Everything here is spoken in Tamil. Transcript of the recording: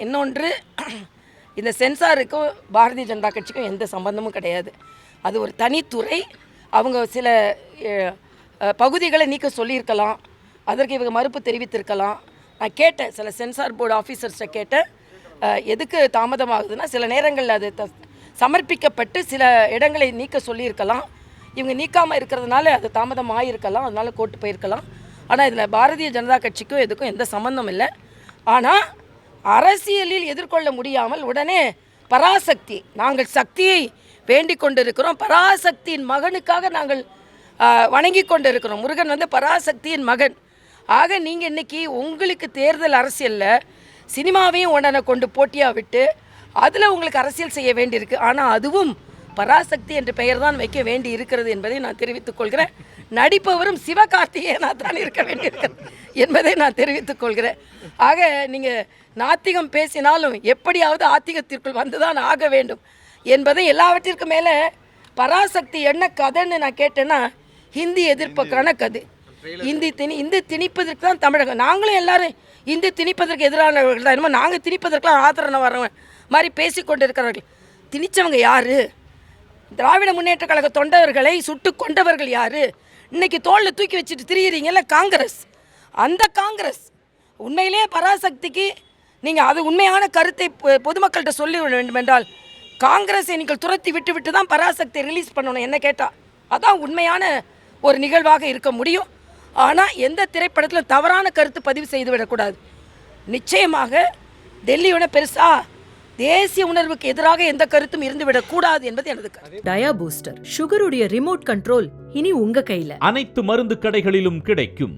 இன்னொன்று, இந்த சென்சாருக்கும் பாரதிய ஜனதா கட்சிக்கும் எந்த சம்பந்தமும் கிடையாது. அது ஒரு தனித்துறை. அவங்க சில பகுதிகளை நீக்க சொல்லியிருக்கலாம், அதற்கு இவங்க மறுப்பு தெரிவித்திருக்கலாம். நான் கேட்டேன், சில சென்சார் போர்டு ஆஃபீஸர்ஸ்ட்டை கேட்டேன், எதுக்கு தாமதமாகுதுன்னா சில நேரங்களில் அது சமர்ப்பிக்கப்பட்டு சில இடங்களை நீக்க சொல்லியிருக்கலாம், இவங்க நீக்காமல் இருக்கிறதுனால அது தாமதமாக இருக்கலாம், அதனால கோர்ட்டு போயிருக்கலாம். ஆனால் இதில் பாரதிய ஜனதா கட்சிக்கும் எதுக்கும் எந்த சம்பந்தம் இல்லை. ஆனால் அரசியலில் எதிர்கொள்ள முடியாமல் உடனே பராசக்தி, நாங்கள் சக்தியை வேண்டிக் கொண்டிருக்கிறோம், பராசக்தியின் மகனுக்காக நாங்கள் வணங்கி கொண்டு இருக்கிறோம். முருகன் வந்து பராசக்தியின் மகன். ஆக நீங்கள் இன்றைக்கி உங்களுக்கு தேர்தல் அரசியலில் சினிமாவையும் உடனே கொண்டு போட்டியாக விட்டு அதில் உங்களுக்கு அரசியல் செய்ய வேண்டியிருக்கு. ஆனால் அதுவும் பராசக்தி என்ற பெயர் தான் வைக்க வேண்டி இருக்கிறது என்பதை நான் தெரிவித்துக் கொள்கிறேன். நடிப்பவரும் சிவகார்த்திகேயனாக தான் இருக்க வேண்டியிருக்கிறது என்பதை நான் தெரிவித்துக் கொள்கிறேன். ஆக நீங்கள் நாத்திகம் பேசினாலும் எப்படியாவது ஆத்திகத்திற்குள் வந்து தான் ஆக வேண்டும் என்பதை, எல்லாவற்றிற்கும் மேலே பராசக்தி என்ன கதைன்னு நான் கேட்டேன்னா, ஹிந்தி எதிர்ப்புக்கான கதை. இந்தி திணிப்பதற்கு தான் தமிழகம். நாங்களும் எல்லாரும் இந்தி திணிப்பதற்கு எதிரானவர்கள் தான். என்னமோ நாங்கள் திணிப்பதற்கெலாம் ஆதரவு வரவங்க மாதிரி பேசி கொண்டு இருக்கிறவர்கள். திணிச்சவங்க யார்? திராவிட முன்னேற்ற கழக தொண்டவர்களை சுட்டு கொண்டவர்கள் யார்? இன்றைக்கி தோளில் தூக்கி வச்சுட்டு திரியிறீங்கல்ல காங்கிரஸ். அந்த காங்கிரஸ் உண்மையிலே பராசக்திக்கு நீங்கள் அது உண்மையான கருத்தை பொதுமக்கள்கிட்ட சொல்லி வேண்டும் என்றால் காங்கிரஸை நீங்கள் துரத்தி விட்டு தான் பராசக்தியை ரிலீஸ் பண்ணணும். என்ன கேட்டால் அதான் உண்மையான ஒரு நிகழ்வாக இருக்க முடியும். ஆனால் எந்த திரைப்படத்திலும் தவறான கருத்து பதிவு செய்து விடக்கூடாது. நிச்சயமாக டெல்லியோட பெருசாக தேசிய உணர்வுக்கு எதிராக எந்த கருத்தும் இருந்துவிடக்கூடாது என்பது எனது கருத்து. டயா பூஸ்டர், சுகருடைய ரிமோட் கண்ட்ரோல் இனி உங்க கையில. அனைத்து மருந்து கடைகளிலும் கிடைக்கும்.